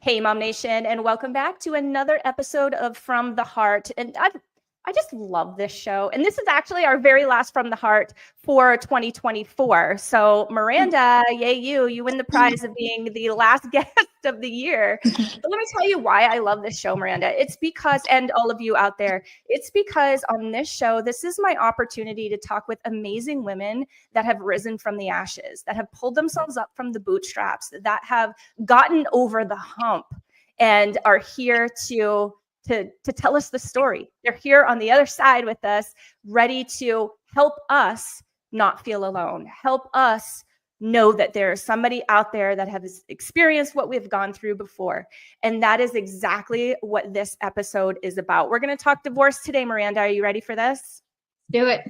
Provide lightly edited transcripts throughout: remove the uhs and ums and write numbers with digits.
Hey, MOMnation, and welcome back to another episode of From the Heart. And I just love this show. And this is actually our very last From the Heart for 2024. So, Miranda, yay, you win the prize of being the last guest of the year. But let me tell you why I love this show, Miranda. It's because, and all of you out there, it's because on this show, this is my opportunity to talk with amazing women that have risen from the ashes, that have pulled themselves up from the bootstraps, that have gotten over the hump and are here to tell us the story. They're here on the other side with us, ready to help us not feel alone, help us know that there's somebody out there that has experienced what we've gone through before. And that is exactly what this episode is about. We're going to talk divorce today, Miranda. Are you ready for this? Do it.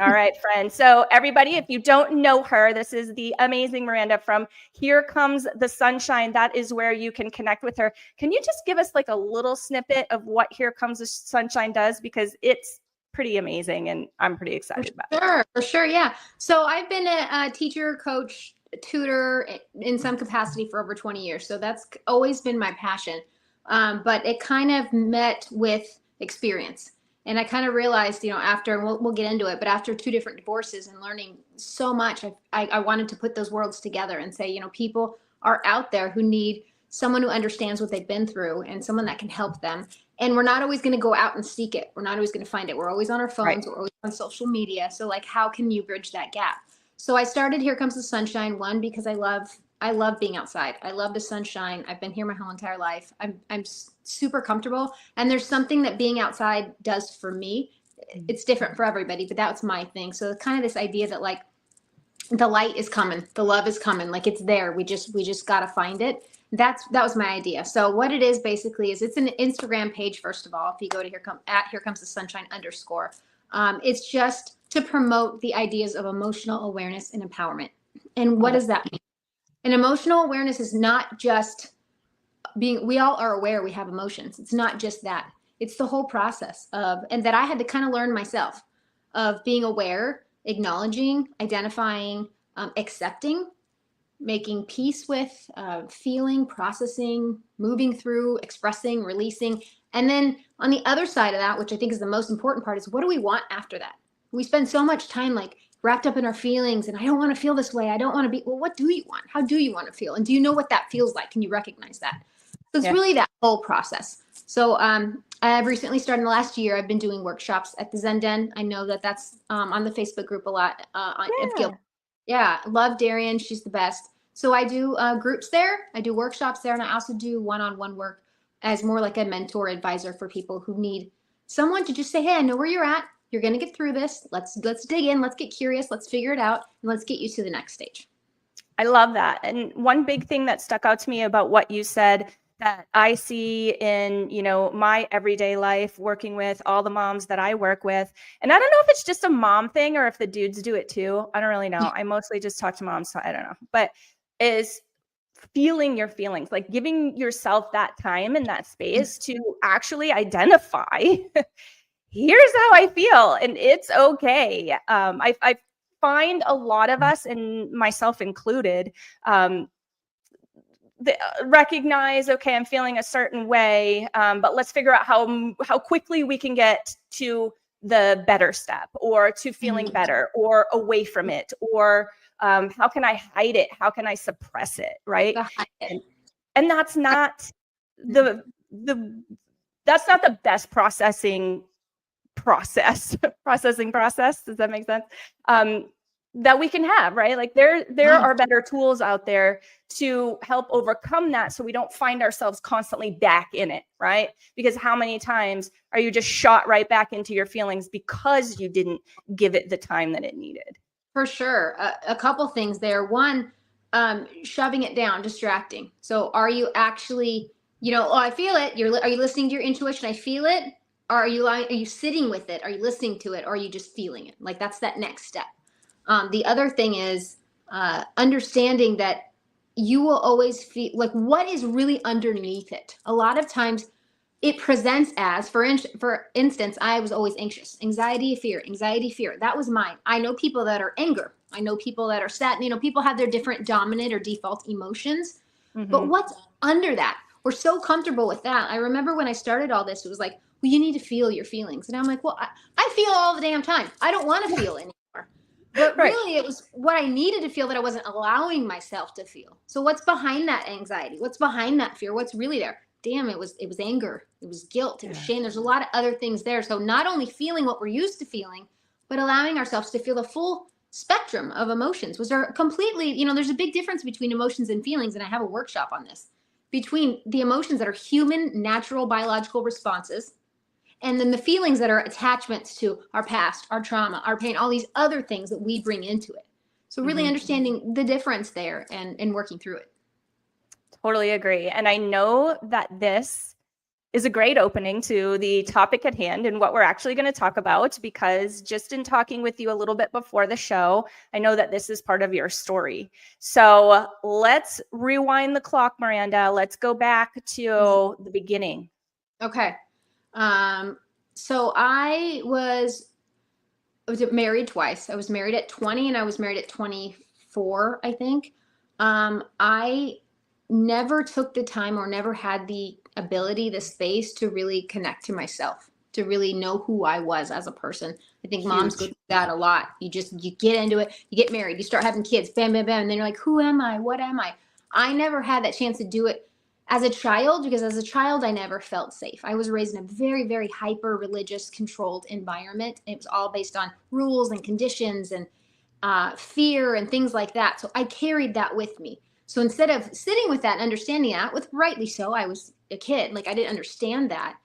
All right, friends. So everybody, if you don't know her, this is the amazing Miranda from Here Comes the Sunshine. That is where you can connect with her. Can you just give us like a little snippet of what Here Comes the Sunshine does? Because it's pretty amazing and I'm pretty excited about it. For sure. Yeah. So I've been a teacher, coach, tutor in some capacity for over 20 years. So that's always been my passion. But it kind of met with experience. And I kind of realized, after, we'll get into it, but after 2 different divorces and learning so much, I wanted to put those worlds together and say, people are out there who need someone who understands what they've been through and someone that can help them. And we're not always going to go out and seek it. We're not always going to find it. We're always on our phones. Right. We're always on social media. So how can you bridge that gap? So I started Here Comes the Sunshine, one, because I love being outside. I love the sunshine. I've been here my whole entire life. I'm super comfortable. And there's something that being outside does for me. It's different for everybody, but that's my thing. So kind of this idea that the light is coming, the love is coming, it's there. We just got to find it. That was my idea. So what it is basically is it's an Instagram page. First of all, if you go to Here Comes the Sunshine _ it's just to promote the ideas of emotional awareness and empowerment. And what does that mean? And emotional awareness is not just we all are aware we have emotions. It's not just that. It's the whole process and that I had to kind of learn myself of being aware, acknowledging, identifying, accepting, making peace with, feeling, processing, moving through, expressing, releasing. And then on the other side of that, which I think is the most important part, is what do we want after that? We spend so much time wrapped up in our feelings and I don't want to feel this way. I don't want to be, well, what do you want? How do you want to feel? And do you know what that feels like? Can you recognize that? So it's really that whole process. So I've recently started in the last year, I've been doing workshops at the Zen Den. I know that's on the Facebook group a lot. Yeah, love Darian. She's the best. So I do groups there. I do workshops there. And I also do one-on-one work as more like a mentor advisor for people who need someone to just say, hey, I know where you're at. You're going to get through this. Let's dig in. Let's get curious. Let's figure it out. And let's get you to the next stage. I love that. And one big thing that stuck out to me about what you said that I see in, my everyday life working with all the moms that I work with. And I don't know if it's just a mom thing or if the dudes do it too. I don't really know. I mostly just talk to moms, so I don't know. But is feeling your feelings, giving yourself that time and that space to actually identify, here's how I feel and it's okay. I find a lot of us, and myself included, recognize, okay, I'm feeling a certain way, but let's figure out how quickly we can get to the better step or to feeling better or away from it, or how can I hide it? How can I suppress it? Right. And that's not that's not the best processing process. Does that make sense? That we can have, right? There are better tools out there to help overcome that so we don't find ourselves constantly back in it, right? Because how many times are you just shot right back into your feelings because you didn't give it the time that it needed? For sure. A couple things there. One, shoving it down, distracting. So are you actually, I feel it. Are you listening to your intuition? I feel it. Or are you sitting with it? Are you listening to it? Or are you just feeling it? That's that next step. The other thing is understanding that you will always feel what is really underneath it. A lot of times it presents as, for instance, I was always anxious, anxiety, fear. That was mine. I know people that are anger. I know people that are sad. People have their different dominant or default emotions. Mm-hmm. But what's under that? we're so comfortable with that. I remember when I started all this, it was like, well, you need to feel your feelings. And I'm like, well, I feel all the damn time. I don't want to feel anymore. But Right. really, it was what I needed to feel that I wasn't allowing myself to feel. So what's behind that anxiety? What's behind that fear? What's really there? Damn, it was anger. It was guilt. It was shame. There's a lot of other things there. So not only feeling what we're used to feeling, but allowing ourselves to feel the full spectrum of emotions. Was there completely, there's a big difference between emotions and feelings. And I have a workshop on this, between the emotions that are human, natural, biological responses, and then the feelings that are attachments to our past, our trauma, our pain, all these other things that we bring into it. So really understanding the difference there and working through it. Totally agree. And I know that this is a great opening to the topic at hand and what we're actually going to talk about, because just in talking with you a little bit before the show, I know that this is part of your story. So let's rewind the clock, Miranda. Let's go back to the beginning. Okay. So I was married twice. I was married at 20 and I was married at 24, I think. I never took the time or never had the ability, the space to really connect to myself, to really know who I was as a person. I think moms go through that a lot. You get into it, you get married, you start having kids, bam, bam, bam. And then you're like, who am I? What am I? I never had that chance to do it as a child, because as a child, I never felt safe. I was raised in a very, very hyper religious controlled environment. It was all based on rules and conditions and fear and things like that. So I carried that with me. So instead of sitting with that and understanding that, with rightly so, I was a kid, like I didn't understand that.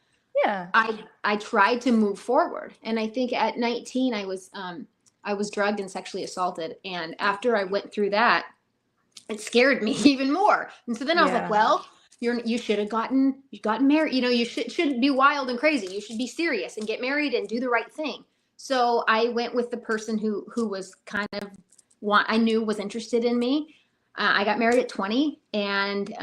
Yeah. I tried to move forward. And I think at 19, I was drugged and sexually assaulted. And after I went through that, it scared me even more. And so then I was like, well, you should have gotten married. You shouldn't be wild and crazy. You should be serious and get married and do the right thing. So I went with the person who was kind of I knew was interested in me. I got married at 20, and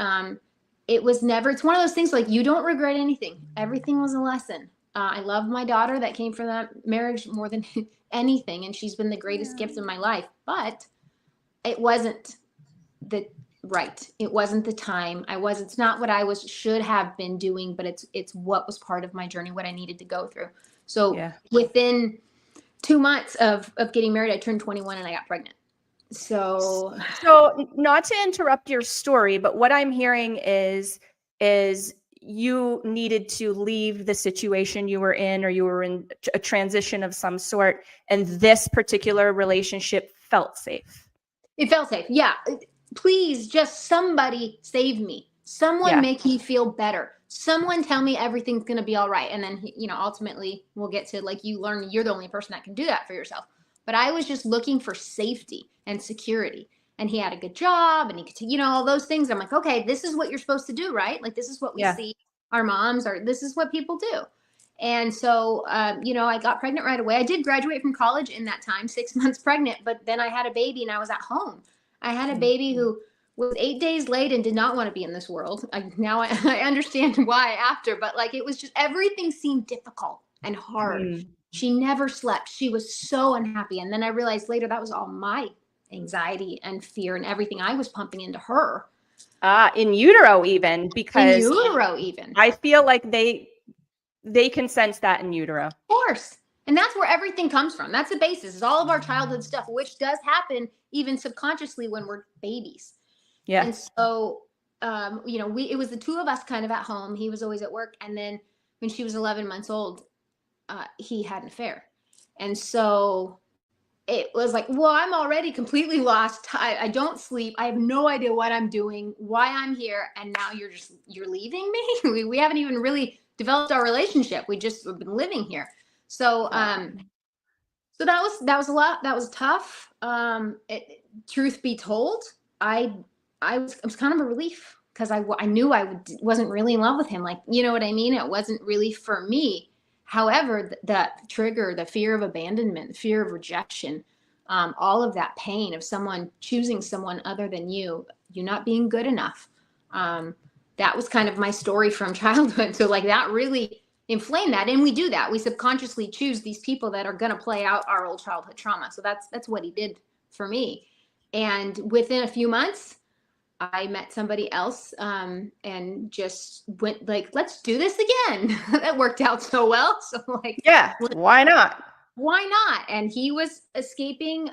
it's one of those things like you don't regret anything. Everything was a lesson. I love my daughter that came from that marriage more than anything. And she's been the greatest gift in my life, but it wasn't it wasn't the time. It's not what I should have been doing, but it's what was part of my journey, what I needed to go through. So within 2 months of getting married, I turned 21 and I got pregnant. So not to interrupt your story, but what I'm hearing is you needed to leave the situation you were in, or you were in a transition of some sort, and this particular relationship felt safe. It felt safe. Yeah. Please, just somebody save me. Someone make me feel better. Someone tell me everything's going to be all right. And then, ultimately we'll get to, like, you learn you're the only person that can do that for yourself. But I was just looking for safety and security. And he had a good job and he could, all those things. I'm like, okay, this is what you're supposed to do, right? Like, this is what we see our moms, or this is what people do. And so, I got pregnant right away. I did graduate from college in that time, 6 months pregnant, but then I had a baby and I was at home. I had a baby who was 8 days late and did not want to be in this world. Now I understand why after, but like, it was just, everything seemed difficult and hard. She never slept. She was so unhappy. And then I realized later that was all my anxiety and fear and everything I was pumping into her. In utero even, because in utero even. I feel like they can sense that in utero. Of course. And that's where everything comes from. That's the basis. Is all of our childhood stuff, which does happen even subconsciously when we're babies. Yeah. And so, it was the two of us kind of at home. He was always at work. And then when she was 11 months old, he had an affair. And so it was like, well, I'm already completely lost. I don't sleep. I have no idea what I'm doing, why I'm here. And now you're leaving me. We haven't even really developed our relationship. We just have been living here. So, so that was a lot. That was tough. Truth be told, it was kind of a relief, because I knew wasn't really in love with him. Like, you know what I mean? It wasn't really for me. However, that trigger, the fear of abandonment, the fear of rejection, all of that pain of someone choosing someone other than you not being good enough. That was kind of my story from childhood. So like, that really inflamed that. And we do that. We subconsciously choose these people that are going to play out our old childhood trauma. So that's what he did for me. And within a few months, I met somebody else and just went like, let's do this again. That worked out so well. So like, Yeah. Why not? why not? And he was escaping,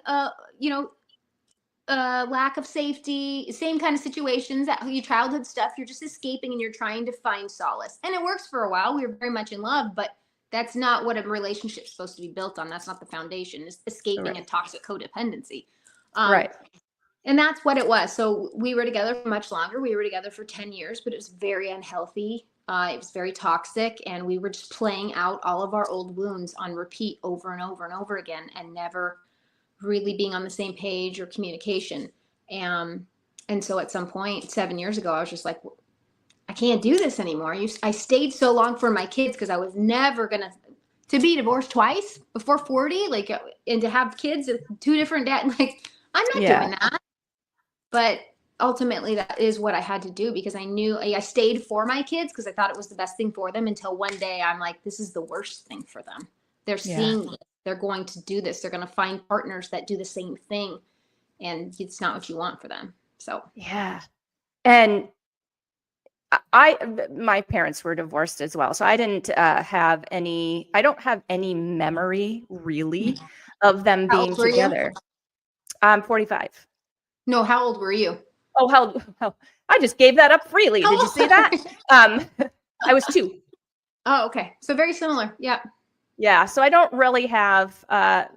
lack of safety, same kind of situations, that your childhood stuff. You're just escaping and you're trying to find solace. And it works for a while. We were very much in love, but that's not what a relationship's supposed to be built on. That's not the foundation. It's escaping a toxic codependency. Right. And that's what it was. So we were together for much longer. We were together for 10 years, but it was very unhealthy. It was very toxic. And we were just playing out all of our old wounds on repeat over and over and over again, and never really being on the same page or communication. And so at some point 7 years ago, I was just like, I can't do this anymore. I stayed so long for my kids because I was never going to be divorced twice before 40, like, and to have kids with two different dads, like, I'm not doing that. But ultimately that is what I had to do, because I knew I stayed for my kids because I thought it was the best thing for them, until one day I'm like, this is the worst thing for them. They're seeing this. They're going to do this. They're going to find partners that do the same thing. And it's not what you want for them. So, yeah. And my parents were divorced as well. So I didn't have any, I don't have any memory really of them being together. I'm 45. No, how old were you? Oh, hell, I just gave that up freely. Did you see that? I was 2. Oh, okay. So very similar. Yeah. Yeah. So I don't really have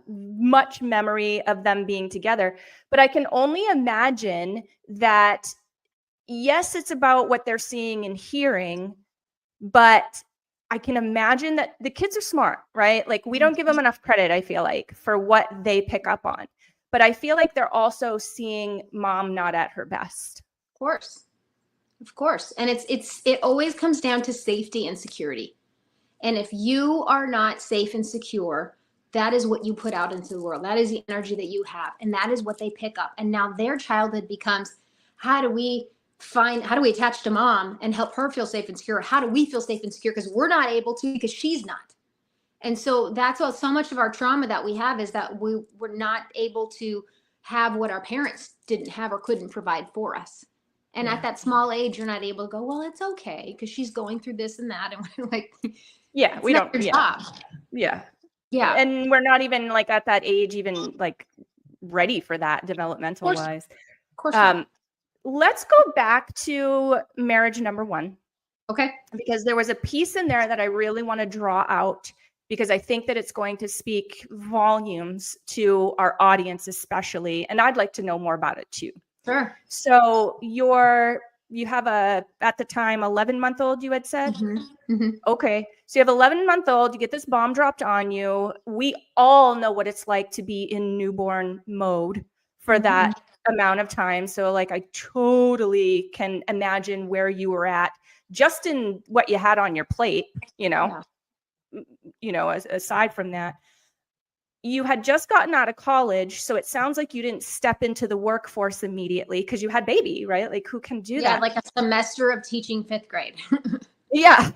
much memory of them being together, but I can only imagine that, yes, it's about what they're seeing and hearing, but I can imagine that the kids are smart, right? Like, we don't give them enough credit, I feel like, for what they pick up on. But I feel like they're also seeing mom not at her best. Of course. And it always comes down to safety and security. And if you are not safe and secure, that is what you put out into the world. That is the energy that you have. And that is what they pick up. And now their childhood becomes, how do we attach to mom and help her feel safe and secure? How do we feel safe and secure? Because we're not able to, because she's not. And so that's what so much of our trauma that we have, is that we were not able to have what our parents didn't have or couldn't provide for us. And at that small age, you're not able to go, well, it's okay, because she's going through this and that. And we're like, we don't. Your job. Yeah. And we're not even like at that age, even like ready for that developmental wise. Of course. Let's go back to marriage number 1. Okay. Because there was a piece in there that I really want to draw out, because I think that it's going to speak volumes to our audience, especially. And I'd like to know more about it too. Sure. So you have at the time, 11-month-old, you had said? Mm-hmm. Mm-hmm. Okay. So you have 11-month-old, you get this bomb dropped on you. We all know what it's like to be in newborn mode for that amount of time. So like, I totally can imagine where you were at, just in what you had on your plate, aside from that. You had just gotten out of college, so it sounds like you didn't step into the workforce immediately because you had baby, right? Like, who can do that? Yeah, like a semester of teaching 5th grade. Yeah.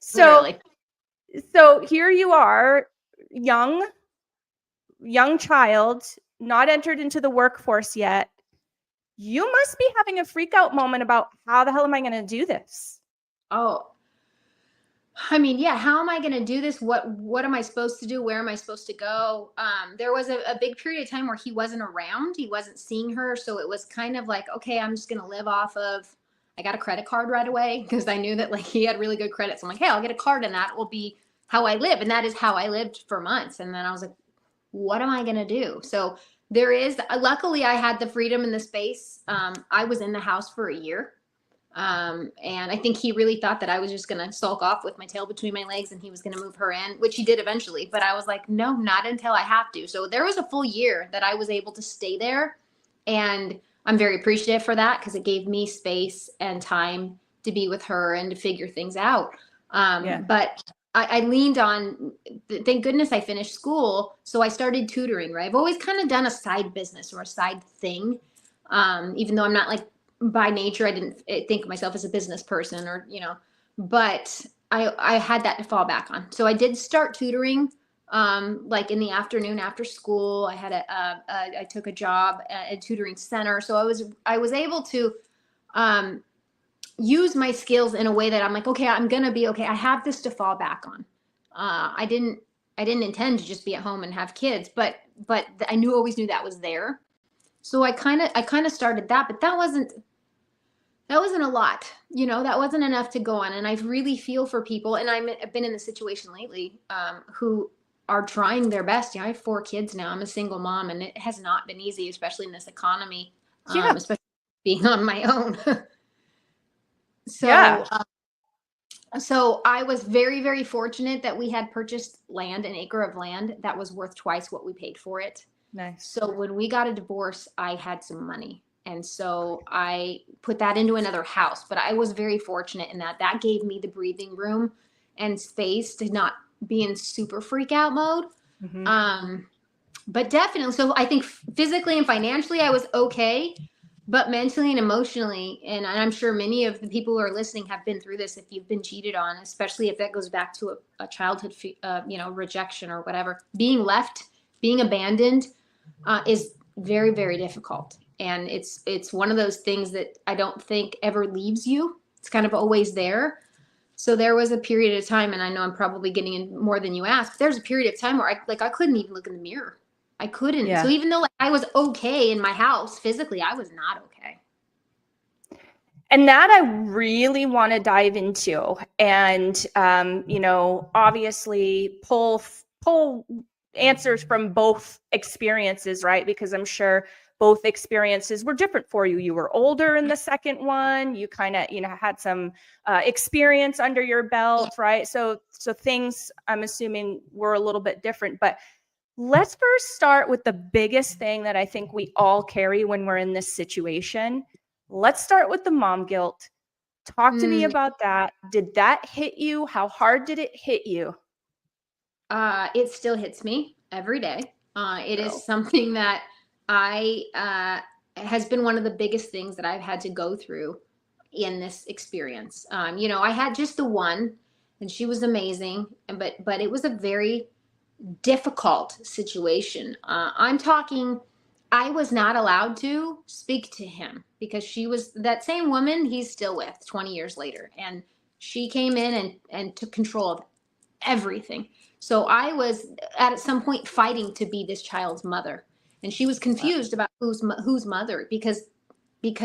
So here you are, young child, not entered into the workforce yet. You must be having a freak out moment about, how the hell am I going to do this? Oh, I mean, yeah. How am I going to do this? What am I supposed to do? Where am I supposed to go? There was a big period of time where he wasn't around. He wasn't seeing her. So it was kind of like, okay, I'm just going to live off of, I got a credit card right away, because I knew that like he had really good credit. So I'm like, hey, I'll get a card, and that will be how I live. And that is how I lived for months. And then I was like, what am I going to do? So luckily I had the freedom and the space. I was in the house for a year. And I think he really thought that I was just going to sulk off with my tail between my legs, and he was going to move her in, which he did eventually. But I was like, no, not until I have to. So there was a full year that I was able to stay there. And I'm very appreciative for that, because it gave me space and time to be with her and to figure things out. But I leaned on, thank goodness I finished school. So I started tutoring, right? I've always kind of done a side business or a side thing. Even though I'm not like, by nature, I didn't think of myself as a business person, or, but I had that to fall back on. So I did start tutoring like in the afternoon after school. I had I took a job at a tutoring center. So I was able to use my skills in a way that I'm like, okay, I'm going to be okay. I have this to fall back on. I didn't intend to just be at home and have kids, but I always knew that was there. So I kind of started that, but that wasn't a lot, that wasn't enough to go on. And I really feel for people. And I've been in the situation lately, who are trying their best. I have 4 kids now. I'm a single mom, and it has not been easy, especially in this economy, especially being on my own. So, so I was very, very fortunate that we had purchased an acre of land that was worth twice what we paid for it. Nice. So when we got a divorce, I had some money. And so I put that into another house, but I was very fortunate in that gave me the breathing room and space to not be in super freak out mode. Mm-hmm. But definitely, so I think physically and financially I was okay, but mentally and emotionally, and I'm sure many of the people who are listening have been through this. If you've been cheated on, especially if that goes back to a childhood, rejection or whatever, being left, being abandoned, is very, very difficult. And it's one of those things that I don't think ever leaves you. It's kind of always there. So there was a period of time, and I know I'm probably getting in more than you asked. There's a period of time where I couldn't even look in the mirror. I couldn't. Yeah. So even though I was okay in my house physically, I was not okay. And that I really want to dive into, and obviously pull answers from both experiences, right? Because I'm sure both experiences were different for you. You were older in the second one. You kind of, had some experience under your belt, right? So things, I'm assuming, were a little bit different. But let's first start with the biggest thing that I think we all carry when we're in this situation. Let's start with the mom guilt. Talk to me about that. Did that hit you? How hard did it hit you? It still hits me every day. It is something that has been one of the biggest things that I've had to go through in this experience. I had just the one, and she was amazing, but it was a very difficult situation. I'm talking, I was not allowed to speak to him because she was that same woman he's still with 20 years later. And she came in and took control of everything. So I was at some point fighting to be this child's mother. And she was confused about whose mother, because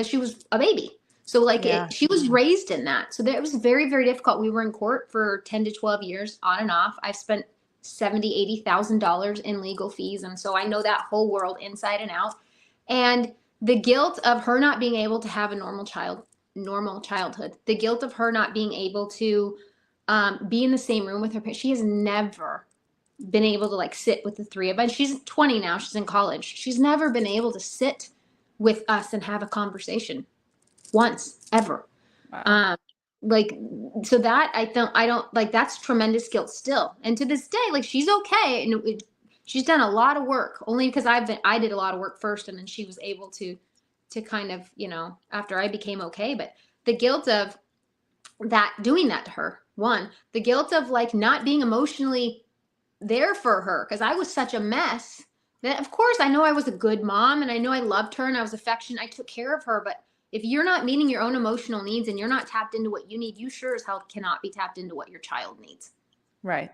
she was a baby. So she was raised in that. So it was very, very difficult. We were in court for 10 to 12 years on and off. I've spent $70,000-$80,000 in legal fees. And so I know that whole world inside and out. And the guilt of her not being able to have a normal childhood, the guilt of her not being able to be in the same room with her parents. She has never been able to sit with the three of us. She's 20 now. She's in college. She's never been able to sit with us and have a conversation once, ever. Wow. So that I don't that's tremendous guilt still. And to this day, she's okay. And she's done a lot of work, only because I did a lot of work first, and then she was able to kind of, after I became okay. But the guilt of doing that to her, one, the guilt of not being emotionally there for her, because I was such a mess that, of course, I know I was a good mom, and I know I loved her and I was affectionate. I took care of her, but if you're not meeting your own emotional needs and you're not tapped into what you need, you sure as hell cannot be tapped into what your child needs. Right.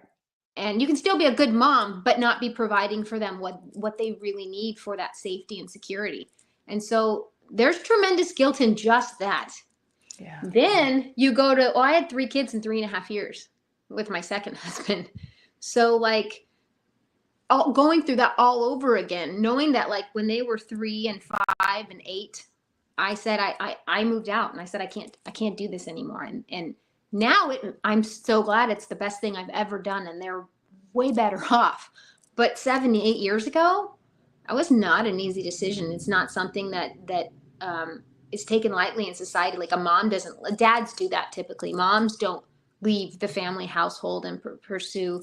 And you can still be a good mom, but not be providing for them what they really need for that safety and security. And so there's tremendous guilt in just that. Yeah. Then you go to, I had 3 kids in 3.5 years with my second husband. So going through that all over again, knowing that when they were 3 and 5 and 8, I said, I moved out, and I said, I can't do this anymore. And now I'm so glad it's the best thing I've ever done, and they're way better off. But 7 to 8 years ago, that was not an easy decision. It's not something that is taken lightly in society. A mom doesn't, dads do that typically. Moms don't leave the family household and pursue,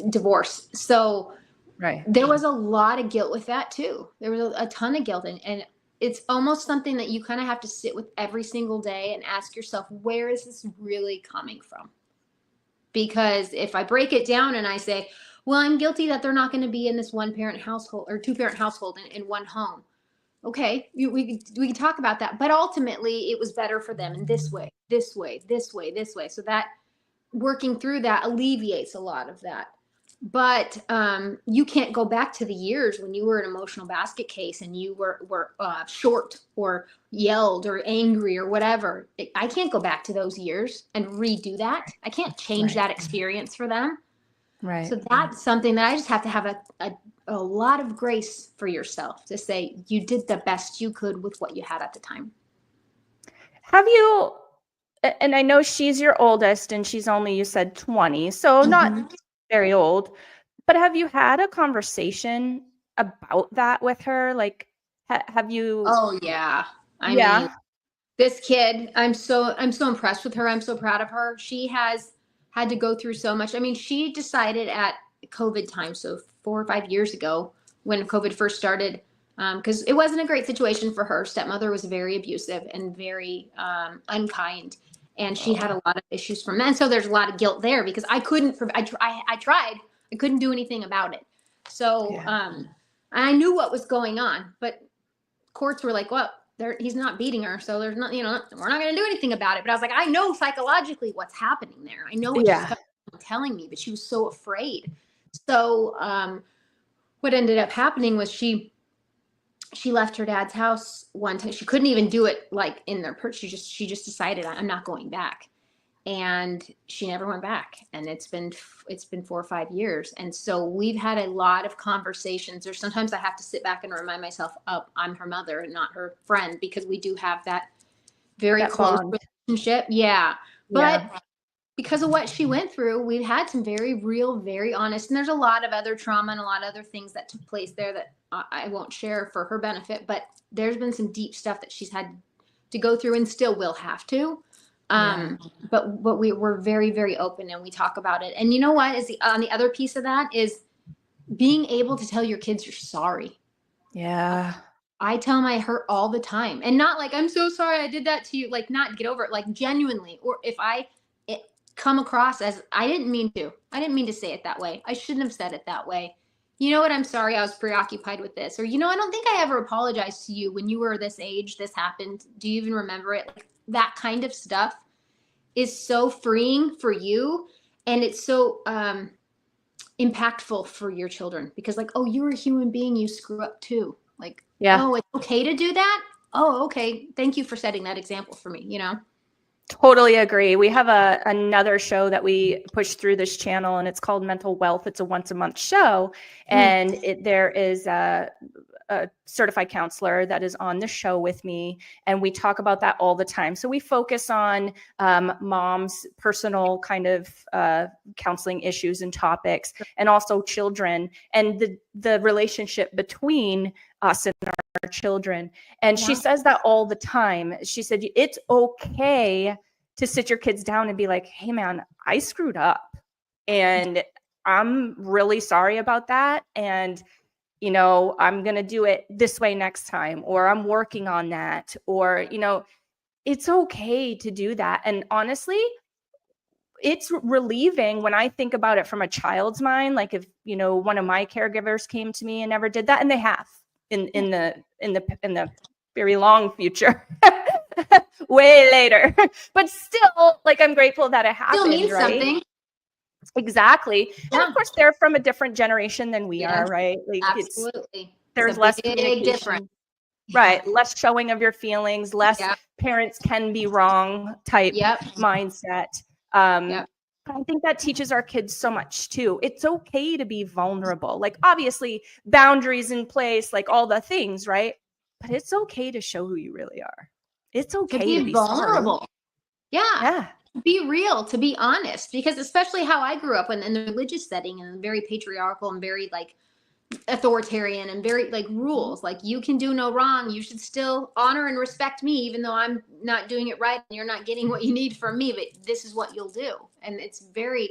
divorce. So right. There was a lot of guilt with that too. There was a ton of guilt, and it's almost something that you kind of have to sit with every single day and ask yourself, where is this really coming from? because if I break it down and I say, well, I'm guilty that they're not going to be in this one parent household or two parent household in one home. Okay, we can talk about that, but ultimately it was better for them in this way, this way, this way, this way. So that working through that alleviates a lot of that. But you can't go back to the years when you were an emotional basket case and you were short or yelled or angry or whatever. I can't go back to those years and redo that. I can't change that experience for them. Right. So that's something that I just have to have a lot of grace for yourself to say you did the best you could with what you had at the time. Have you, and I know she's your oldest and she's only, you said 20, so not very old, but have you had a conversation about that with her? Like, have you? Oh yeah. I mean, this kid, I'm so impressed with her. I'm so proud of her. She has had to go through so much. I mean, she decided at COVID time, so 4 or 5 years ago when COVID first started, because it wasn't a great situation for her. Stepmother was very abusive and very unkind, and she had a lot of issues from that. And so there's a lot of guilt there because I couldn't. I tried. I couldn't do anything about it. So I knew what was going on, but courts were like, well, he's not beating her, so there's not, we're not going to do anything about it. But I was like, I know psychologically what's happening there. I know what she's telling me, but she was so afraid. So what ended up happening was she left her dad's house one time. She couldn't even do it like in their purse. She just decided, I'm not going back. And she never went back. And it's been 4 or 5 years. And so we've had a lot of conversations. Or sometimes I have to sit back and remind myself, oh, I'm her mother and not her friend, because we do have that very close relationship. Yeah. But because of what she went through, we've had some very real, very honest, and there's a lot of other trauma and a lot of other things that took place there that I won't share for her benefit, but there's been some deep stuff that she's had to go through and still will have to. But we're very, very open and we talk about it. And you know what is on the other piece of that is being able to tell your kids you're sorry. Yeah. I tell my hurt all the time, and not like, I'm so sorry I did that to you. Like, not get over it, like genuinely. Or if it come across as, I didn't mean to say it that way. I shouldn't have said it that way. You know what? I'm sorry. I was preoccupied with this. Or, I don't think I ever apologized to you when you were this age. This happened. Do you even remember it? Like, that kind of stuff is so freeing for you. And it's so impactful for your children, because like, oh, you're a human being. You screw up too. Like, oh, it's okay to do that. Oh, okay. Thank you for setting that example for me, Totally agree. We have another show that we push through this channel, and it's called Mental Wealth. It's a once-a-month show, and there is a certified counselor that is on the show with me, and we talk about that all the time. So we focus on moms' personal kind of counseling issues and topics, and also children and the relationship between us and our children. And she says that all the time. She said, it's okay to sit your kids down and be like, hey man, I screwed up and I'm really sorry about that. And, I'm going to do it this way next time, or I'm working on that, or, it's okay to do that. And honestly, it's relieving when I think about it from a child's mind. Like if, one of my caregivers came to me and never did that, and they have in the very long future, way later, but still, like, I'm grateful that it happened. Still means right? Something. Exactly. And of course they're from a different generation than we are, right? Like absolutely. There's less communication. Difference. Right. Less showing of your feelings, less parents can be wrong type mindset. But I think that teaches our kids so much too. It's okay to be vulnerable. Like obviously boundaries in place, like all the things, right? But it's okay to show who you really are. It's okay to be vulnerable. Sorry. Yeah. Be real, to be honest, because especially how I grew up in the religious setting and very patriarchal and very like authoritarian and very like rules, like you can do no wrong. You should still honor and respect me, even though I'm not doing it right and you're not getting what you need from me, but this is what you'll do. And it's very,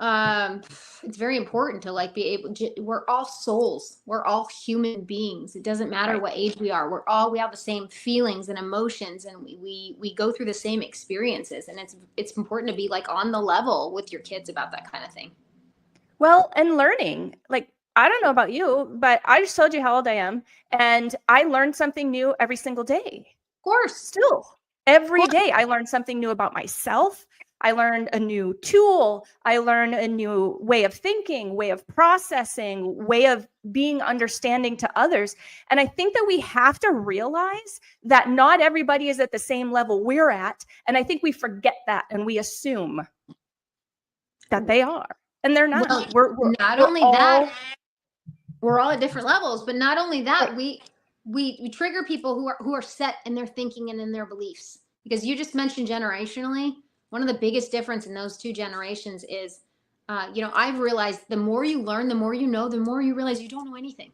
It's very important to like be able to, we're all souls, we're all human beings. It doesn't matter Right. what age we are, we have the same feelings and emotions, and we go through the same experiences, and it's important to be like on the level with your kids about that kind of thing. Well, and learning, like, I don't know about you, but I just told you how old I am, and I learn something new every single day. Of course. Still, every day I learn something new about myself. I learned a new tool. I learned a new way of thinking, way of processing, way of being understanding to others. And I think that we have to realize that not everybody is at the same level we're at. And I think we forget that and we assume that they are. And they're not. Well, we're not we're only all, that, we're all at different levels, but not only that, we trigger people who are set in their thinking and in their beliefs. Because you just mentioned generationally, one of the biggest difference in those two generations is, I've realized the more you learn, the more you know, the more you realize you don't know anything.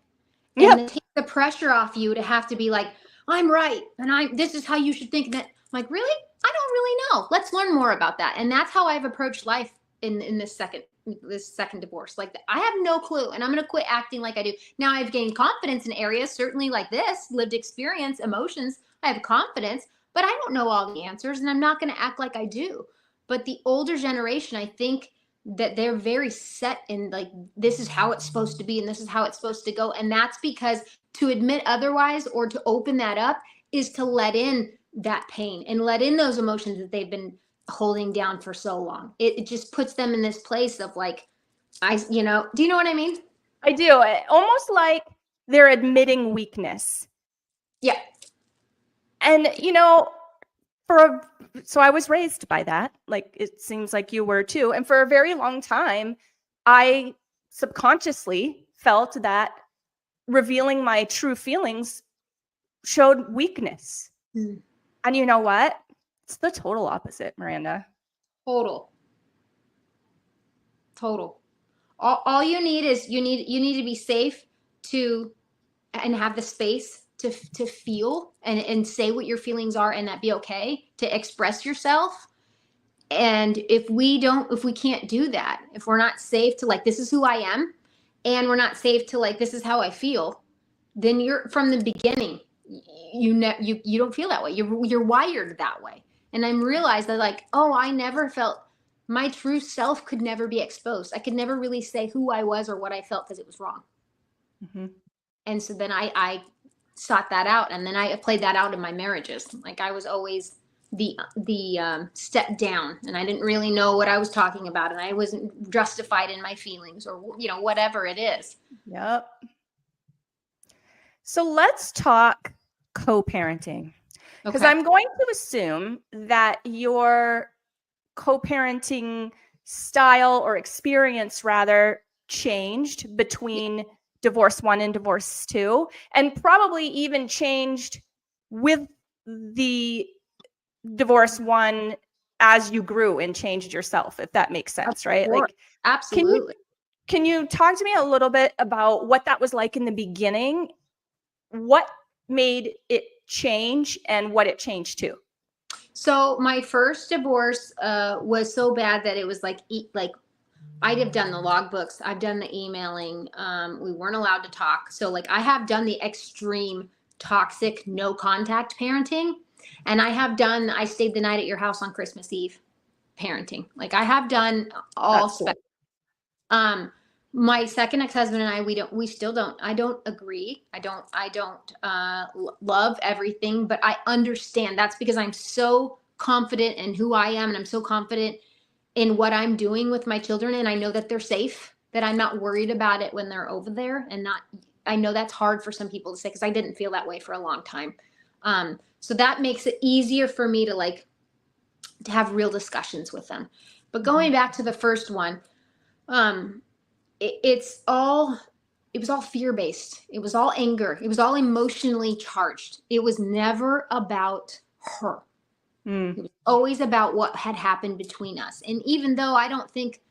Yep. And it takes the pressure off you to have to be like, I'm right, and this is how you should think. That, I'm like, really? I don't really know. Let's learn more about that. And that's how I've approached life in this second divorce. Like, I have no clue, and I'm going to quit acting like I do. Now I've gained confidence in areas, certainly like this, lived experience, emotions. I have confidence, but I don't know all the answers, and I'm not going to act like I do. But the older generation, I think that they're very set in like, this is how it's supposed to be, and this is how it's supposed to go. And that's because to admit otherwise, or to open that up, is to let in that pain and let in those emotions that they've been holding down for so long. It just puts them in this place of like, do you know what I mean? I do. Almost like they're admitting weakness. Yeah. And, so I was raised by that. Like, it seems like you were too. And for a very long time, I subconsciously felt that revealing my true feelings showed weakness. Mm. And you know what? It's the total opposite, Miranda. Total. All you need is you need to be safe and have the space to feel and say what your feelings are, and that be okay to express yourself. And if we can't do that, if we're not safe to like, this is who I am, and we're not safe to like, this is how I feel, then you're from the beginning, you don't feel that way. You're wired that way. And I'm realized that like, oh, I never felt my true self could never be exposed. I could never really say who I was or what I felt because it was wrong. Mm-hmm. And so then I sought that out, and then I played that out in my marriages. Like, I was always the step down, and I didn't really know what I was talking about, and I wasn't justified in my feelings, or whatever it is. Yep. So let's talk co-parenting, because Okay. I'm going to assume that your co-parenting style, or experience rather, changed between divorce 1 and divorce 2, and probably even changed with the divorce 1 as you grew and changed yourself, if that makes sense, right? Like, absolutely. Can you talk to me a little bit about what that was like in the beginning? What made it change and what it changed to? So my first divorce was so bad that it was like I'd have done the logbooks, I've done the emailing. We weren't allowed to talk. So like, I have done the extreme toxic no contact parenting, and I stayed the night at your house on Christmas Eve parenting. Like, I have done all spectrum. Cool. My second ex-husband and I don't agree. I don't love everything, but I understand. That's because I'm so confident in who I am, and I'm so confident in what I'm doing with my children, and I know that they're safe, that I'm not worried about it when they're over there. And I know that's hard for some people to say, because I didn't feel that way for a long time. So that makes it easier for me to have real discussions with them. But going back to the first one, it was all fear-based. It was all anger. It was all emotionally charged. It was never about her. It was always about what had happened between us. And even though I don't think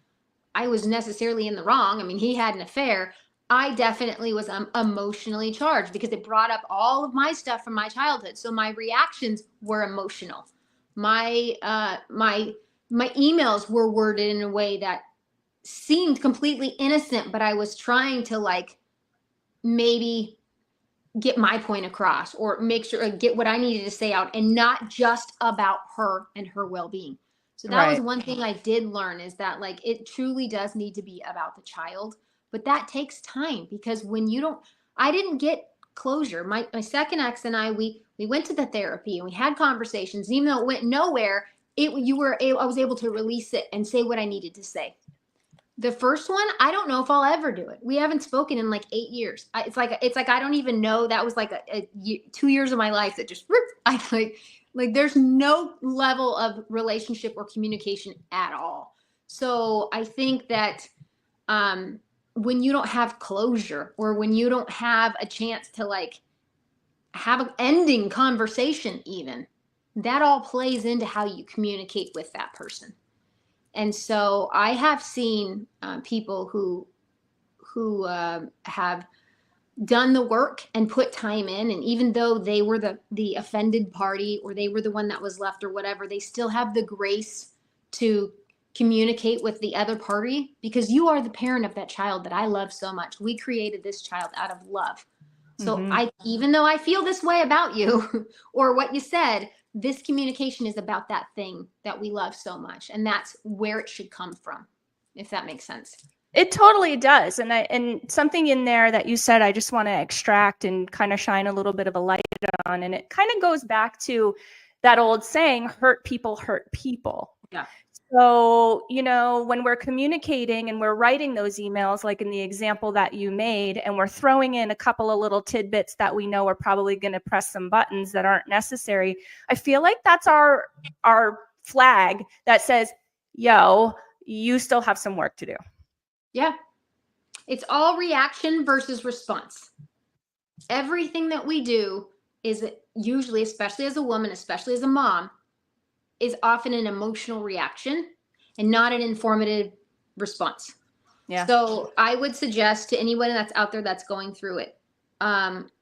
I was necessarily in the wrong, I mean, he had an affair, I definitely was emotionally charged, because it brought up all of my stuff from my childhood. So my reactions were emotional. My emails were worded in a way that seemed completely innocent, but I was trying to like maybe get my point across or make sure get what I needed to say out and not just about her and her well-being. So that was Right. one thing I did learn, is that like it truly does need to be about the child, but that takes time, because when you don't, I didn't get closure. My second ex and we went to the therapy and we had conversations, even though it went nowhere, I was able to release it and say what I needed to say. The first one, I don't know if I'll ever do it. We haven't spoken in like 8 years. It's like I don't even know. That was like 2 years of my life that just I like there's no level of relationship or communication at all. So I think that when you don't have closure, or when you don't have a chance to like have an ending conversation, even, that all plays into how you communicate with that person. And so I have seen people who have done the work and put time in, and even though they were the offended party, or they were the one that was left or whatever, they still have the grace to communicate with the other party, because you are the parent of that child that I love so much. We created this child out of love. So even though I feel this way about you or what you said, this communication is about that thing that we love so much. And that's where it should come from, if that makes sense. It totally does. And something in there that you said, I just want to extract and kind of shine a little bit of a light on. And it kind of goes back to that old saying, hurt people hurt people. Yeah. So, when we're communicating and we're writing those emails, like in the example that you made, and we're throwing in a couple of little tidbits that we know are probably going to press some buttons that aren't necessary, I feel like that's our flag that says, yo, you still have some work to do. Yeah. It's all reaction versus response. Everything that we do is usually, especially as a woman, especially as a mom, is often an emotional reaction and not an informative response. Yeah. So I would suggest to anyone that's out there that's going through it,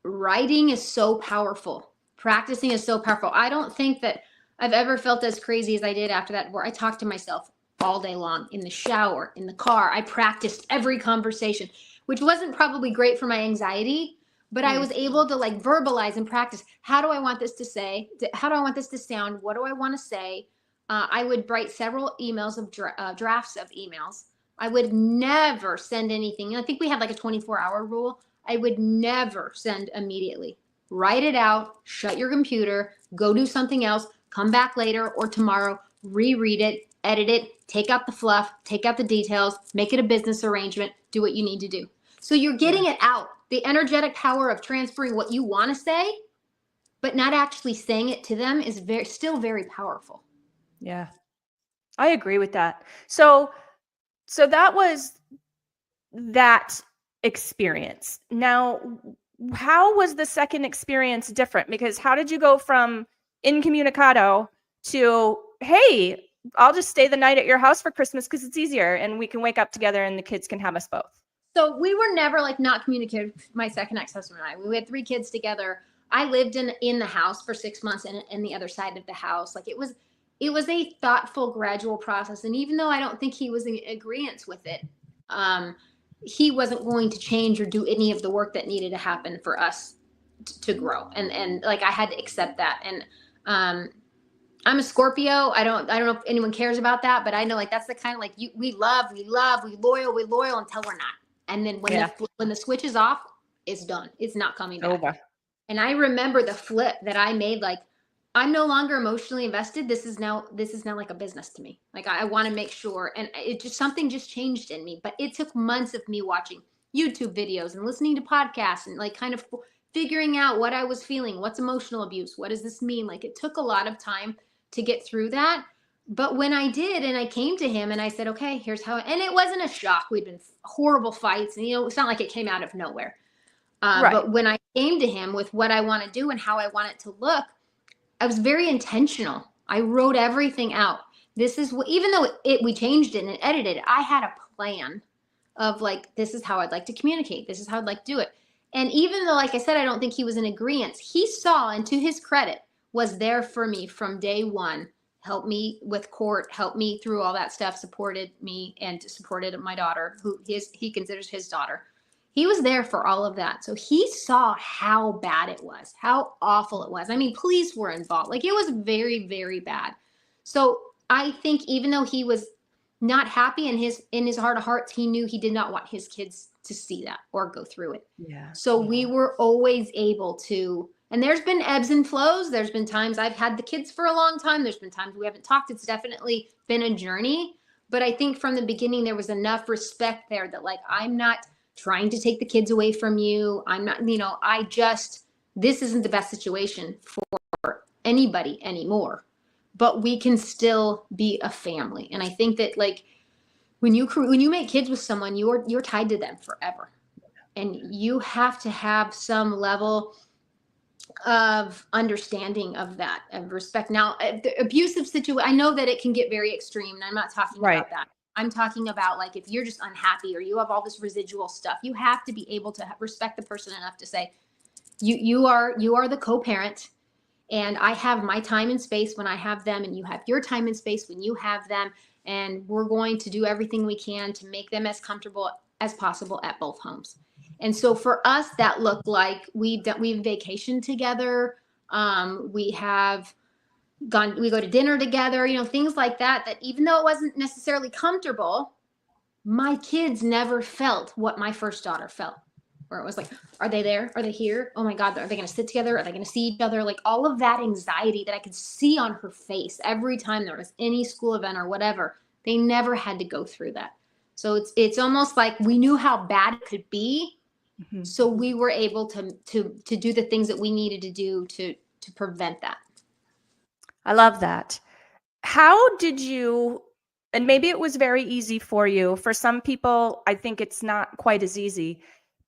writing is so powerful. Practicing is so powerful. I don't think that I've ever felt as crazy as I did after that, where I talked to myself all day long, in the shower, in the car. I practiced every conversation, which wasn't probably great for my anxiety, but I was able to like verbalize and practice. How do I want this to say? How do I want this to sound? What do I want to say? I would write several emails of drafts of emails. I would never send anything. I think we had like a 24-hour rule. I would never send immediately. Write it out, shut your computer, go do something else, come back later or tomorrow, reread it, edit it, take out the fluff, take out the details, make it a business arrangement, do what you need to do. So you're getting it out. The energetic power of transferring what you want to say, but not actually saying it to them, is still very powerful. Yeah, I agree with that. So that was that experience. Now, how was the second experience different? Because how did you go from incommunicado to, hey, I'll just stay the night at your house for Christmas because it's easier and we can wake up together and the kids can have us both? So we were never like not communicative, my second ex-husband and I. We had 3 kids together. I lived in the house for 6 months and in the other side of the house. Like it was a thoughtful, gradual process. And even though I don't think he was in agreement with it, he wasn't going to change or do any of the work that needed to happen for us to grow. And like I had to accept that. And I'm a Scorpio. I don't know if anyone cares about that, but I know like that's the kind of like we love, we loyal until we're not. And then when the switch is off, it's done. It's not coming back. Over. And I remember the flip that I made. Like, I'm no longer emotionally invested. This is now like a business to me. Like I want to make sure, and something just changed in me. But it took months of me watching YouTube videos and listening to podcasts and like kind of figuring out what I was feeling. What's emotional abuse? What does this mean? Like it took a lot of time to get through that. But when I did, and I came to him and I said, okay, here's how, and it wasn't a shock. We'd been horrible fights, and it's not like it came out of nowhere. Right. But when I came to him with what I want to do and how I want it to look, I was very intentional. I wrote everything out. This is what, even though we changed it and edited it, I had a plan of like, this is how I'd like to communicate. This is how I'd like to do it. And even though, like I said, I don't think he was in agreement, he saw, and to his credit, was there for me from day one helped me with court, helped me through all that stuff, supported me and supported my daughter, who he considers his daughter. He was there for all of that. So he saw how bad it was, how awful it was. I mean, police were involved. Like, it was very, very bad. So I think even though he was not happy in his heart of hearts, he knew he did not want his kids to see that or go through it. Yeah. So we were always able to, and there's been ebbs and flows. There's been times I've had the kids for a long time. There's been times we haven't talked. It's definitely been a journey. But I think from the beginning, there was enough respect there that, like, I'm not trying to take the kids away from you. I'm not, this isn't the best situation for anybody anymore, but we can still be a family. And I think that, like, when you make kids with someone, you're tied to them forever. And you have to have some level of understanding of that, of respect. Now, the abusive situation, I know that it can get very extreme, and I'm not talking about that. I'm talking about, like, if you're just unhappy or you have all this residual stuff, you have to be able to respect the person enough to say, you are the co-parent, and I have my time and space when I have them, and you have your time and space when you have them, and we're going to do everything we can to make them as comfortable as possible at both homes. And so for us, that looked like we've vacationed together. We go to dinner together, things like that, that even though it wasn't necessarily comfortable, my kids never felt what my first daughter felt, where it was like, are they there? Are they here? Oh my God, are they going to sit together? Are they going to see each other? Like, all of that anxiety that I could see on her face every time there was any school event or whatever, they never had to go through that. So it's almost like we knew how bad it could be. Mm-hmm. So we were able to do the things that we needed to do to prevent that. I love that. How did you, and maybe it was very easy for you. For some people, I think it's not quite as easy,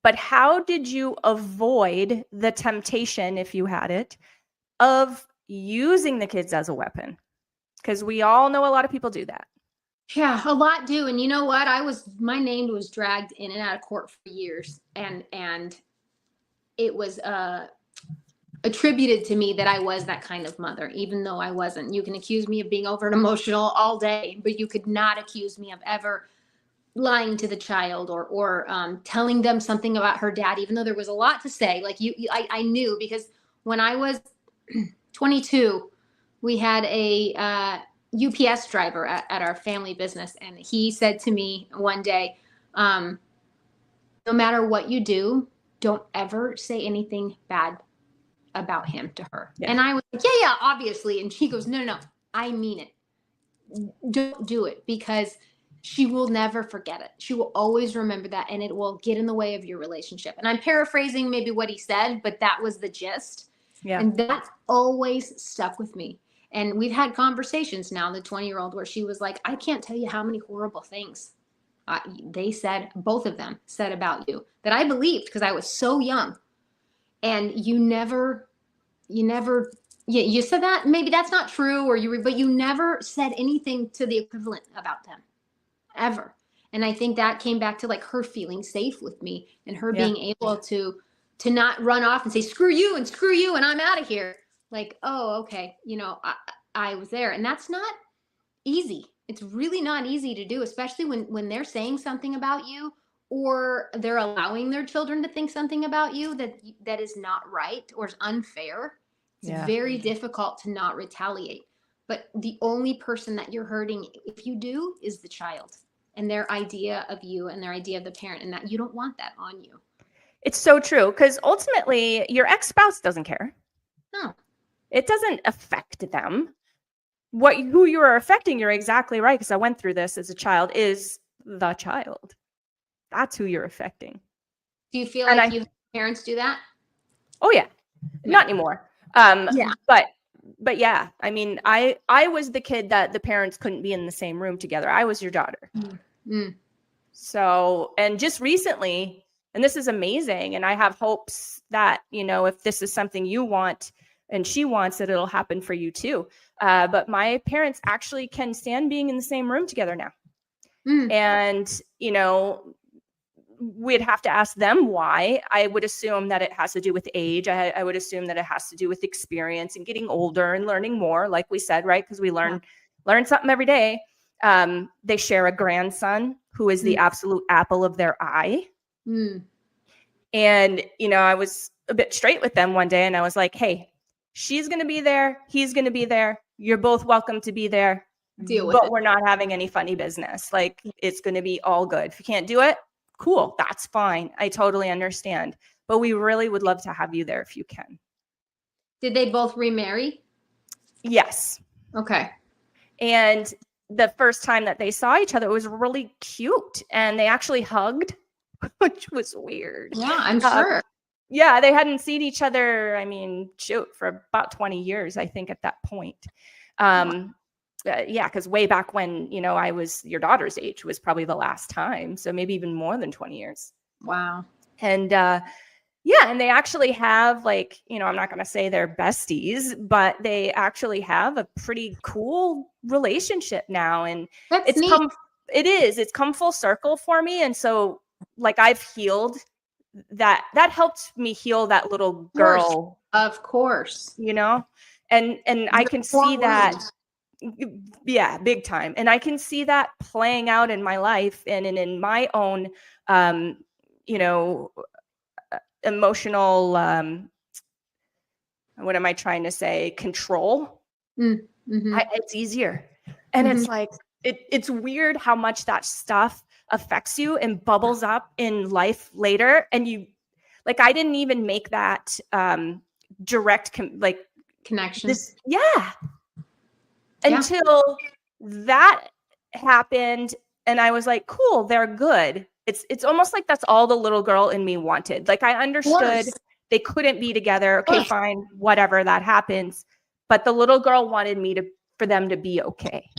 but how did you avoid the temptation, if you had it, of using the kids as a weapon? Because we all know a lot of people do that. Yeah, a lot do. And you know what? My name was dragged in and out of court for years. And it was attributed to me that I was that kind of mother, even though I wasn't. You can accuse me of being over emotional all day, but you could not accuse me of ever lying to the child or telling them something about her dad, even though there was a lot to say. Like, I knew, because when I was 22, we had a UPS driver at our family business. And he said to me one day, no matter what you do, don't ever say anything bad about him to her. Yeah. And I was like, yeah, obviously. And she goes, no, I mean it. Don't do it, because she will never forget it. She will always remember that, and it will get in the way of your relationship. And I'm paraphrasing maybe what he said, but that was the gist. Yeah. And that always stuck with me. And we've had conversations now, the 20-year-old, where she was like, I can't tell you how many horrible things they said, both of them said about you, that I believed because I was so young. And you said that, maybe that's not true, but you never said anything to the equivalent about them, ever. And I think that came back to, like, her feeling safe with me, and her being able to not run off and say, screw you and I'm out of here. Like, oh, okay. I was there, and that's not easy. It's really not easy to do, especially when they're saying something about you, or they're allowing their children to think something about you that is not right or is unfair. It's very difficult to not retaliate. But the only person that you're hurting, if you do, is the child and their idea of you and their idea of the parent, and that you don't want that on you. It's so true, because ultimately your ex-spouse doesn't care. No. It doesn't affect them. Who you are affecting, you're exactly right, because I went through this as a child, is the child. That's who you're affecting. Do you feel like you parents do that? Oh yeah. Not anymore. But yeah, I mean, I was the kid that the parents couldn't be in the same room together. I was your daughter. Mm-hmm. So, and just recently, and this is amazing, and I have hopes that, if this is something you want and she wants, that it'll happen for you too. But my parents actually can stand being in the same room together now. And, we'd have to ask them why. I would assume that it has to do with age. I would assume that it has to do with experience and getting older and learning more, like we said, right? Because we learn something every day. They share a grandson who is the absolute apple of their eye. And, I was a bit straight with them one day and I was like, hey, she's going to be there. He's going to be there. You're both welcome to be there. Deal with but it. We're not having any funny business. Like, it's going to be all good. If you can't do it, cool. That's fine. I totally understand. But we really would love to have you there if you can. Did they both remarry? Yes. Okay. And the first time that they saw each other, it was really cute. And they actually hugged, which was weird. Yeah, I'm sure. Yeah, they hadn't seen each other, for about 20 years, I think, at that point. Yeah, because way back when, I was your daughter's age was probably the last time. So maybe even more than 20 years. Wow. And and they actually have, like, I'm not going to say they're besties, but they actually have a pretty cool relationship now. And That's neat. It's come full circle for me. And so, like, I've healed that helped me heal that little girl. Of course. And I can see that. Yeah, big time. And I can see that playing out in my life and in my own, emotional, what am I trying to say? Control. It's easier. And it's like, it's weird how much that stuff affects you and bubbles up in life later. And I didn't even make that direct, connection. Until that happened. And I was like, cool, they're good. It's almost like that's all the little girl in me wanted. Like, I understood they couldn't be together. Okay, fine, whatever, that happens. But the little girl wanted for them to be okay.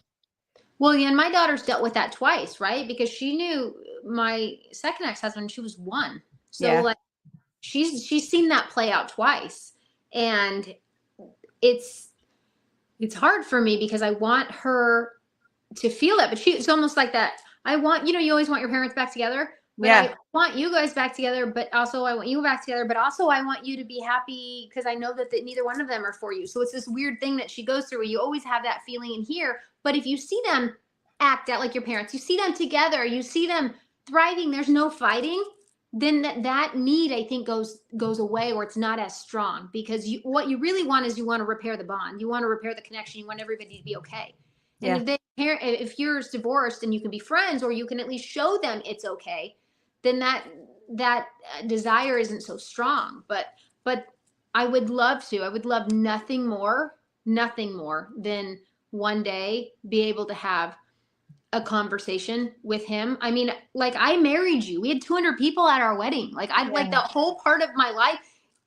Well, yeah, and my daughter's dealt with that twice, right? Because she knew my second ex-husband, she was 1. So she's seen that play out twice. And it's hard for me because I want her to feel that, but it's almost like that. I want, you always want your parents back together, but I want you guys back together, but also I want you back together, but also I want you to be happy because I know that neither one of them are for you. So it's this weird thing that she goes through where you always have that feeling in here. But if you see them act out like your parents, you see them together, you see them thriving, there's no fighting, then that need, I think, goes away, or it's not as strong, because what you really want is you want to repair the bond. You want to repair the connection. You want everybody to be okay. Yeah. And if you're divorced and you can be friends, or you can at least show them it's okay, then that desire isn't so strong. But I would love nothing more than one day be able to have a conversation with him. I mean, like, I married you. We had 200 people at our wedding. Like, like that whole part of my life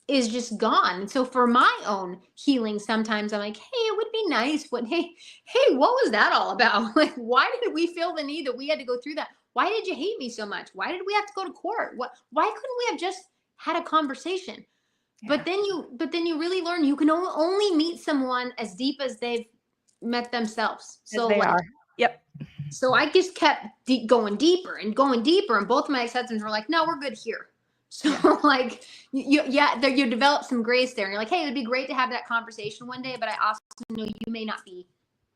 is just gone. And so for my own healing, sometimes I'm like, hey, it would be nice. But hey, what was that all about? Like, why did we feel the need that we had to go through that? Why did you hate me so much? Why did we have to go to court? Why couldn't we have just had a conversation? Yeah. But then you really learn you can only meet someone as deep as they've met themselves. So they are. Yep. So I just kept going deeper and going deeper. And both of my ex-husbands were like, no, we're good here. So like, you develop some grace there. And you're like, hey, it would be great to have that conversation one day, but I also know you may not be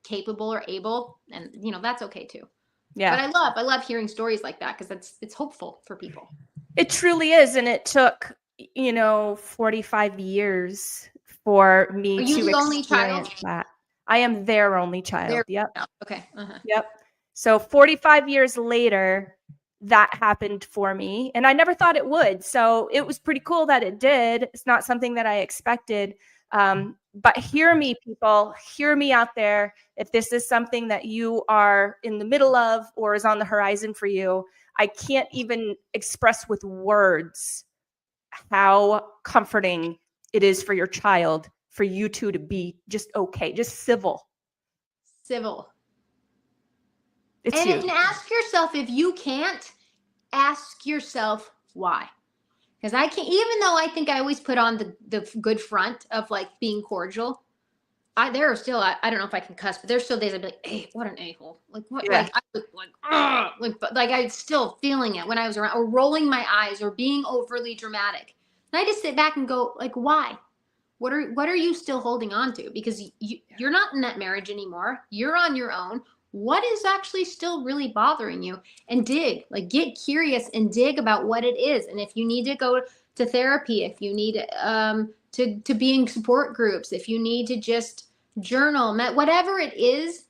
capable or able. And, that's okay too. Yeah. But I love hearing stories like that, because it's hopeful for people. It truly is. And it took, 45 years for me to experience only child? That. I am their only child. Yep. Okay. Uh-huh. Yep. So 45 years later, that happened for me, and I never thought it would. So it was pretty cool that it did. It's not something that I expected. But hear me, people, hear me out there. If this is something that you are in the middle of or is on the horizon for you, I can't even express with words how comforting it is for your child, for you two to be just okay, just civil. And ask yourself, if you can't, ask yourself why. Because even though I think I always put on the good front of like being cordial, there are still, I don't know if I can cuss, but there's still days I'd be like, hey, what an a-hole. Like, what, Yeah. like, I was like, ugh, like I'm still feeling it when I was around, or rolling my eyes or being overly dramatic. And I just sit back and go, like, why? What are you still holding on to? Because you're not in that marriage anymore. You're on your own. What is actually still really bothering you? And dig, like, get curious and dig about what it is. And if you need to go to therapy, if you need to be in support groups, if you need to just journal, whatever it is,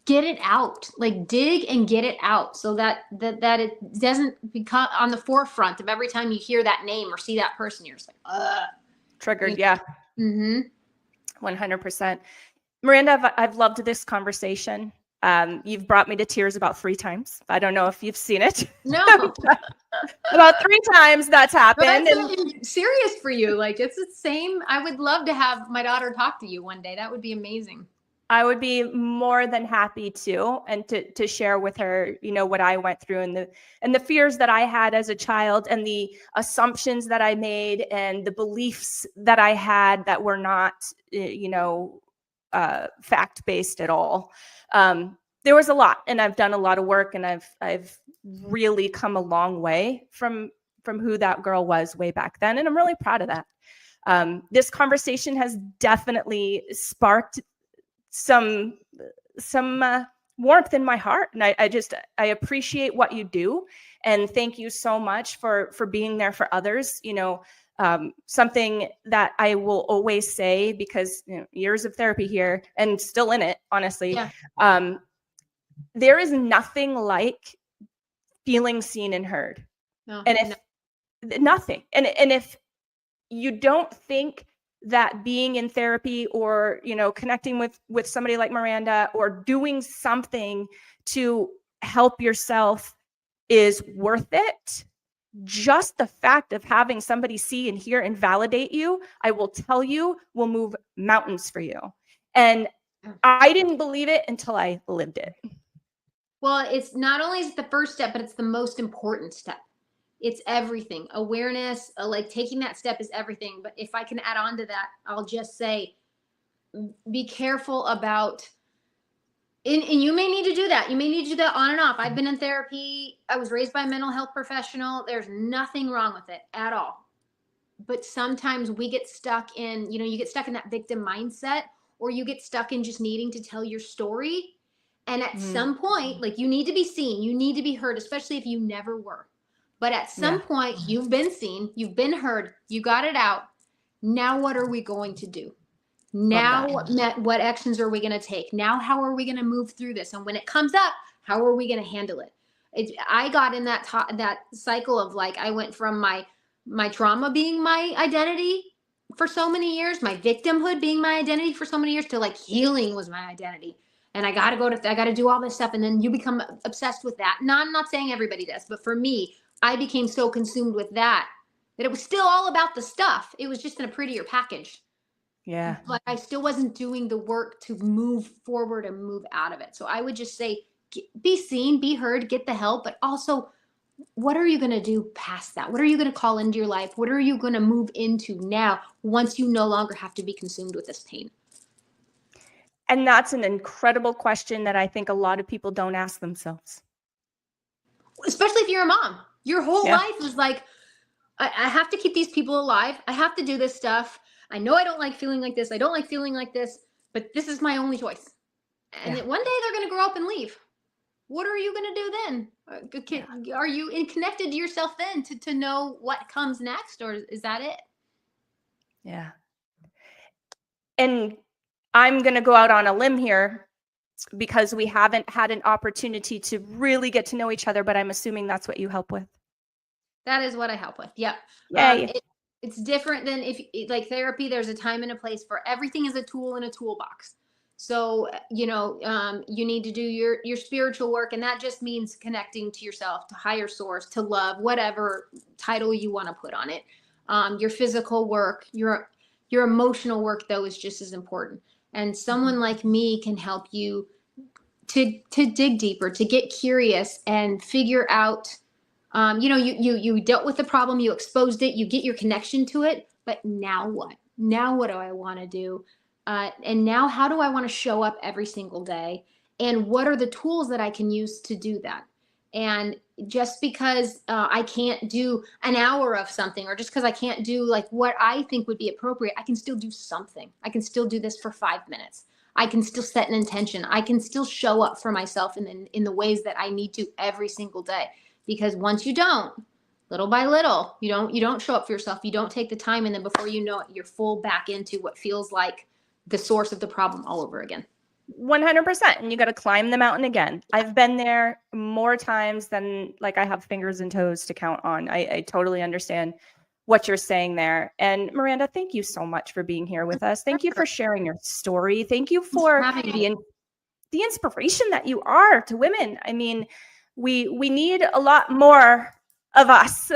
get it out. Like, dig and get it out so that it doesn't become on the forefront of every time you hear that name or see that person. You're just like, ugh. Triggered. Yeah. Mm-hmm. 100%. Miranda, I've loved this conversation. You've brought me to tears about 3 times. I don't know if you've seen it. No. About 3 times that's happened. That's serious for you. Like, it's the same. I would love to have my daughter talk to you one day. That would be amazing. I would be more than happy to, and to share with her, what I went through and the fears that I had as a child and the assumptions that I made and the beliefs that I had that were not, fact-based at all. There was a lot, and I've done a lot of work, and I've really come a long way from who that girl was way back then. And I'm really proud of that. This conversation has definitely sparked some warmth in my heart, and I appreciate what you do, and thank you so much for being there for others. Something that I will always say, because years of therapy here and still in it, honestly. Yeah. There is nothing like feeling seen and heard. No, And if nothing, and if you don't think that being in therapy or connecting with somebody like Miranda or doing something to help yourself is worth it, just the fact of having somebody see and hear and validate you, I will tell you, will move mountains for you. And I didn't believe it until I lived it. Well, it's not only is it the first step, but it's the most important step. It's everything. Awareness, like taking that step is everything. But if I can add on to that, I'll just say, be careful about, and you may need to do that. You may need to do that on and off. I've been in therapy. I was raised by a mental health professional. There's nothing wrong with it at all. But sometimes we get stuck in, you get stuck in that victim mindset, or you get stuck in just needing to tell your story. And at some point, like, you need to be seen, you need to be heard, especially if you never were. But at some point, you've been seen, you've been heard, you got it out. Now, what are we going to do? Now, what actions are we going to take? Now, how are we going to move through this? And when it comes up, how are we going to handle it? I got in that cycle of, like, I went from my trauma being my identity for so many years, my victimhood being my identity for so many years, to, like, healing was my identity. And I got to do all this stuff. And then you become obsessed with that. No, I'm not saying everybody does, but for me, I became so consumed with that it was still all about the stuff. It was just in a prettier package. Yeah. But I still wasn't doing the work to move forward and move out of it. So I would just say, be seen, be heard, get the help, but also, what are you going to do past that? What are you going to call into your life? What are you going to move into now once you no longer have to be consumed with this pain? And that's an incredible question that I think a lot of people don't ask themselves. Especially if you're a mom. Your whole life is like, I have to keep these people alive. I have to do this stuff. I know I don't like feeling like this. I don't like feeling like this, but this is my only choice. And one day they're going to grow up and leave. What are you going to do then? Are you connected to yourself then to know what comes next, or is that it? Yeah. And I'm going to go out on a limb here because we haven't had an opportunity to really get to know each other, but I'm assuming that's what you help with. That is what I help with. Yeah. It's different than like therapy. There's a time and a place for everything. Is a tool in a toolbox. So, you need to do your spiritual work, and that just means connecting to yourself, to higher source, to love, whatever title you want to put on it. Your physical work, your emotional work, though, is just as important. And someone like me can help you to dig deeper, to get curious and figure out, you dealt with the problem, you exposed it, you get your connection to it, but now what? Now what do I want to do? And now how do I want to show up every single day? And what are the tools that I can use to do that? And just because I can't do an hour of something, or just because I can't do like what I think would be appropriate, I can still do something. I can still do this for 5 minutes. I can still set an intention. I can still show up for myself in the ways that I need to every single day. Because once you don't, little by little, you don't show up for yourself. You don't take the time, and then before you know it, you're full back into what feels like the source of the problem all over again. 100%. And you got to climb the mountain again. I've been there more times than like I have fingers and toes to count on. I totally understand what you're saying there. And Miranda, thank you so much for being here with us. Thank you for sharing your story. Thank you for the inspiration that you are to women. I mean, we need a lot more of us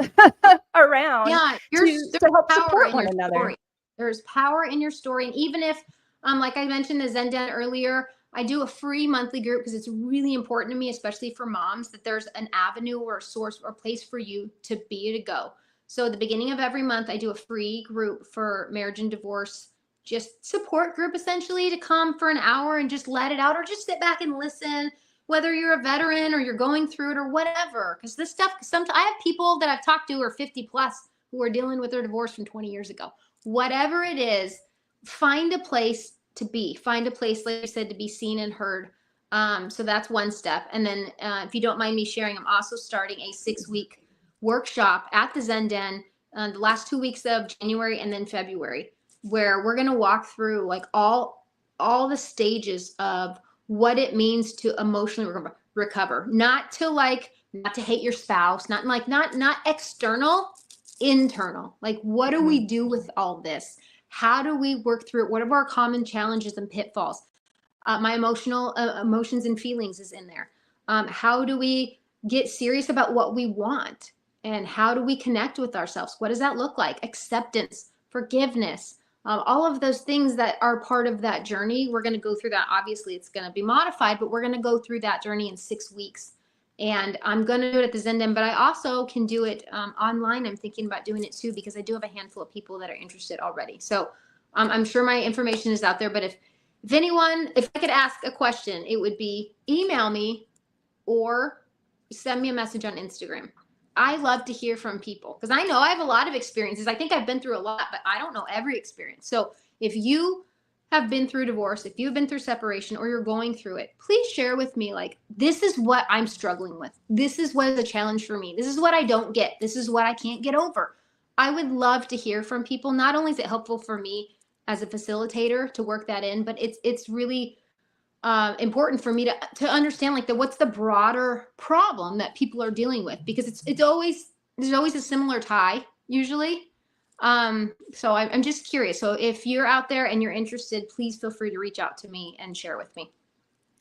around to help support one another. Story. There's power in your story. And even if, like I mentioned the Zen Den earlier, I do a free monthly group because it's really important to me, especially for moms, that there's an avenue or a source or a place for you to be, to go. So at the beginning of every month, I do a free group for marriage and divorce, just support group essentially, to come for an hour and just let it out, or just sit back and listen, whether you're a veteran or you're going through it or whatever. Because this stuff, sometimes I have people that I've talked to who are 50 plus who are dealing with their divorce from 20 years ago. Whatever it is, find a place to be. Find a place, like I said, to be seen and heard. So that's one step. And then if you don't mind me sharing, I'm also starting a 6-week workshop at the Zen Den the last 2 weeks of January and then February, where we're going to walk through like all the stages of what it means to emotionally recover. Not to hate your spouse, not external, internal. Like, what do we do with all this? How do we work through it? What are our common challenges and pitfalls? My emotions and feelings is in there. How do we get serious about what we want? And how do we connect with ourselves? What does that look like? Acceptance, forgiveness, all of those things that are part of that journey. We're going to go through that. Obviously, it's going to be modified, but we're going to go through that journey in 6 weeks. And I'm going to do it at the Zen Den, but I also can do it online. I'm thinking about doing it too, because I do have a handful of people that are interested already. So I'm sure my information is out there, but if I could ask a question, it would be email me or send me a message on Instagram. I love to hear from people, because I know I have a lot of experiences. I think I've been through a lot, but I don't know every experience. So if you have been through divorce, if you've been through separation, or you're going through it, please share with me, like, this is what I'm struggling with. This is what is a challenge for me. This is what I don't get. This is what I can't get over. I would love to hear from people. Not only is it helpful for me as a facilitator to work that in, but it's really important for me to understand, like, what's the broader problem that people are dealing with, because there's always a similar tie usually. So I'm just curious. So if you're out there and you're interested, please feel free to reach out to me and share with me.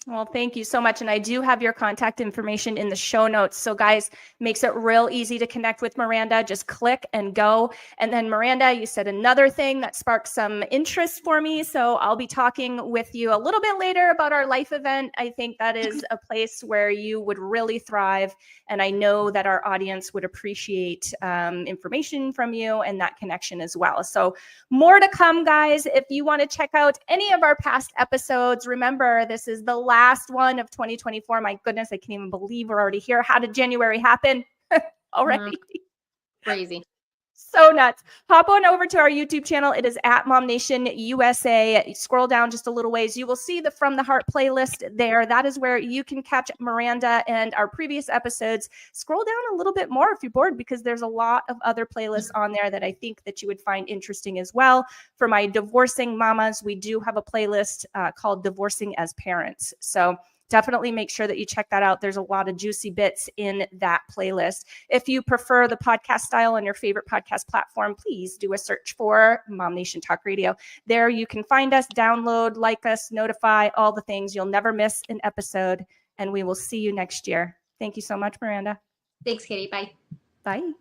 Well, thank you so much. And I do have your contact information in the show notes. So guys, makes it real easy to connect with Miranda. Just click and go. And then Miranda, you said another thing that sparked some interest for me. So I'll be talking with you a little bit later about our life event. I think that is a place where you would really thrive. And I know that our audience would appreciate information from you and that connection as well. So more to come, guys. If you want to check out any of our past episodes, remember, this is the last one of 2024. My goodness, I can't even believe we're already here. How did January happen already? Crazy. So nuts. Hop on over to our YouTube channel. It is at MOMnation USA. Scroll down just a little ways. You will see the From the Heart playlist there. That is where you can catch Miranda and our previous episodes. Scroll down a little bit more if you're bored, because there's a lot of other playlists on there that I think that you would find interesting as well. For my divorcing mamas, we do have a playlist called Divorcing as Parents. So definitely make sure that you check that out. There's a lot of juicy bits in that playlist. If you prefer the podcast style on your favorite podcast platform, please do a search for MOMnation Talk Radio. There you can find us, download, like us, notify, all the things. You'll never miss an episode, and we will see you next year. Thank you so much, Miranda. Thanks, Katie. Bye. Bye.